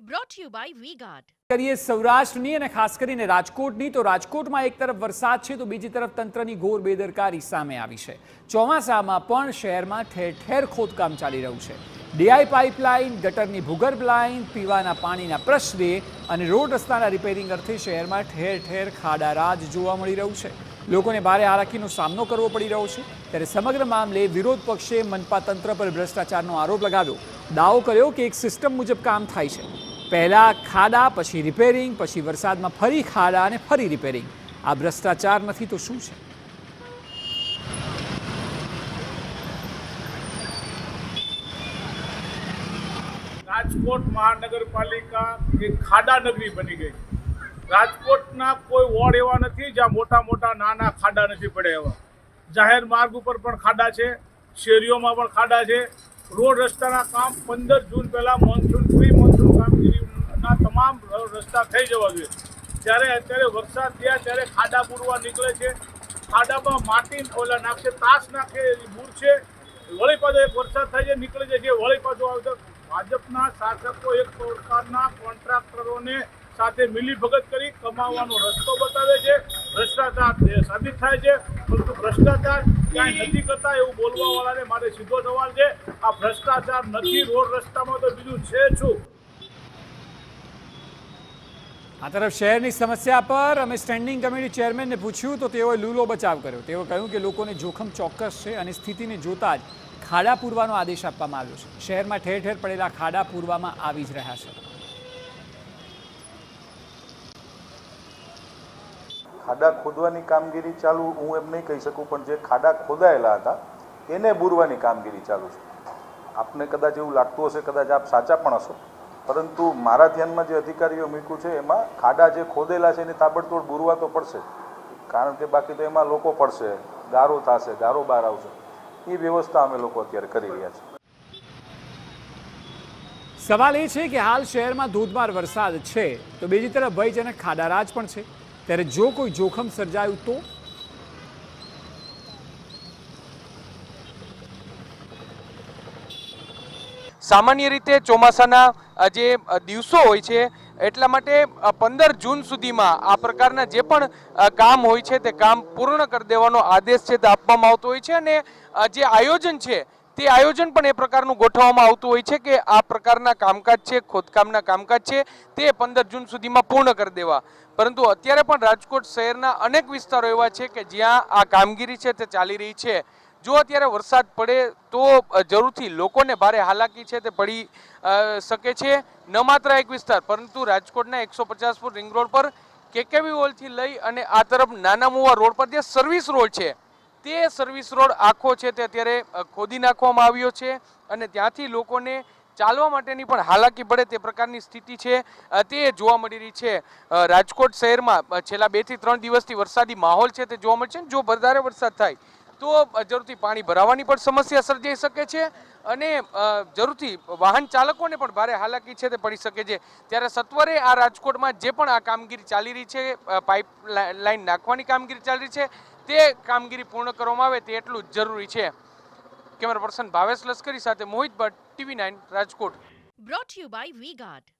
brought to you by V-Guard. કરીએ સૌરાષ્ટ્રની અને ખાસ કરીને રાજકોટની તો રાજકોટમાં એક તરફ વરસાદ છે તો બીજી તરફ તંત્રની ઘોર બેદરકારી સામે આવી છે। ચોમાસામાં પણ શહેરમાં ઠેર ઠેર ખોદકામ ચાલી રહ્યું છે। ડીઆઈ પાઇપલાઇન, ગટરની ભૂગર્ભ લાઇન, પીવાના પાણીના પ્રશ્ને અને રોડ રસ્તાના રિપેરિંગ અર્થે શહેરમાં ઠેર ઠેર ખાડારાજ જોવા મળી રહ્યું છે। લોકોને ભારે હાલાકીનો સામનો કરવો પડી રહ્યો છે। ત્યારે સમગ્ર મામલે વિરોધ પક્ષે મનપા તંત્ર પર ભ્રષ્ટાચારનો આરોપ લગાવ્યો। દાવો કર્યો કે એક સિસ્ટમ મુજબ કામ થાય છે। પહેલા ખાડા, પછી રિપેરિંગ, પછી વરસાદમાં ફરી ખાડા અને ફરી રિપેરિંગ। આ ભ્રષ્ટાચાર નથી તો શું છે? રાજકોટ મહાનગરપાલિકા એક ખાડા નગરી બની ગઈ। રાજકોટના કોઈ વોર્ડ એવા નથી જ્યાં મોટા મોટા નાના ખાડા નથી પડ્યા એવા। જાહેર માર્ગ ઉપર પણ ખાડા છે, શેરીઓમાં પણ ખાડા છે। રોડ રસ્તાના કામ 15 જૂન પહેલાં પ્રી મોન્સૂન કામગીરીના તમામ રસ્તા થઈ જવા જોઈએ। જ્યારે અત્યારે વરસાદ થયા ત્યારે ખાડા પૂરવા નીકળે છે। ખાડામાં માટી ઓલા નાખશે, તાસ નાખે એવી બૂર છે। વળી પાછો એક વરસાદ થાય છે, નીકળી જાય છે, વળી પાછો આવે છે। ભાજપના શાસકો એક પ્રકારના કોન્ટ્રાક્ટરોને સાથે મિલીભગત કરી કમાવાનો રસ્તો બતાવે છે। ભ્રષ્ટાચાર સાબિત થાય છે, પરંતુ ભ્રષ્ટાચાર ક્યાંય નથી કરતા એવું બોલવાવાળાને મારે સીધો સવાલ છે। આ ભ્રષ્ટાચાર નથી રોડ રસ્તામાં તો બીજું છે શું? આ તરફ શહેરની સમસ્યા પર અમે સ્ટેન્ડિંગ કમિટી ચેરમેનને પૂછ્યું તો તેઓએ લૂલો બચાવ કર્યો। તેઓ કહ્યું કે લોકોને જોખમ ચોક્કસ છે અને સ્થિતિને જોતા જ ખાડા પૂરવાનો આદેશ આપવામાં આવ્યો છે। શહેરમાં ઠેર ઠેર પડેલા ખાડા પૂરવામાં આવી જ રહ્યા છે। ખાડા ખોદવાની કામગીરી ચાલુ હું એમ નહીં કહી શકું, પણ જે ખાડા ખોદાયેલા હતા એને બૂરવાની કામગીરી ચાલુ છે। આપને કદાચ એવું લાગતું હશે, કદાચ આપ સાચા પણ હશો, પરંતુ મારા ધ્યાનમાં જે અધિકારીઓ મૂક્યું છે એમાં ખાડા જે ખોદેલા છે એને તાબડતોડ બૂરવા તો પડશે, કારણ કે બાકી તો એમાં લોકો પડશે, ગારો થશે, ગારો બહાર આવશે। એ વ્યવસ્થા અમે લોકો અત્યારે કરી રહ્યા છીએ। સવાલ એ છે કે હાલ શહેરમાં ધોધમાર વરસાદ છે તો બીજી તરફ ભયજનક ખાડારાજ પણ છે। ત્યારે જો કોઈ જોખમ સર્જાયું તો સામાન્ય રીતે ચોમાસાના જે દિવસો હોય છે એટલા માટે 15 જૂન સુધીમાં આ પ્રકારના જે પણ કામ હોય છે તે કામ પૂર્ણ કરી દેવાનો આદેશ છે તે આપવામાં આવતો હોય છે અને જે આયોજન છે તે આયોજન પણ એ પ્રકારનું ગોઠવવામાં આવતું હોય છે કે આ પ્રકારના કામકાજ છે, ખોદકામના કામકાજ છે તે 15 જૂન સુધીમાં પૂર્ણ કરી દેવા। પરંતુ અત્યારે પણ રાજકોટ શહેરના અનેક વિસ્તારો એવા છે કે જ્યાં આ કામગીરી છે તે ચાલી રહી છે। જો અત્યારે વરસાદ પડે તો જરૂરથી લોકોને ભારે હાલાકી છે તે પડી શકે છે। ન માત્ર એક વિસ્તાર પરંતુ રાજકોટના 150 ફૂટ રિંગ રોડ પર કેકેવી હોલથી લઈ અને આ તરફ નાના મુવા રોડ પર જે સર્વિસ રોડ છે તે સર્વિસ રોડ આખો છે તે અત્યારે ખોદી નાખવામાં આવ્યો છે અને ત્યાંથી લોકોને ચાલવા માટેની પણ હાલાકી પડે તે પ્રકારની સ્થિતિ છે તે જોવા મળી રહી છે। રાજકોટ શહેરમાં છેલ્લા 2 થી 3 દિવસથી વરસાદી માહોલ છે તે જોવા મળે છે। જો વધારે વરસાદ થાય તો જરૂરથી પાણી ભરાવાની પણ સમસ્યા સર્જાઈ શકે છે અને જરૂરથી વાહન ચાલકોને પણ ભારે હાલાકી છે તે પડી શકે છે। ત્યારે સત્વરે આ રાજકોટમાં જે પણ આ કામગીરી ચાલી રહી છે, પાઇપ લાઇન નાખવાની કામગીરી ચાલી રહી છે તે કામગીરી પૂર્ણ કરવામાં આવે તે એટલું જ જરૂરી છે। કેમેરા પર્સન ભાવેશ લશ્કરી સાથે મોહિત Bhatt, TV9 Rajkot. Brought to you by V-Guard.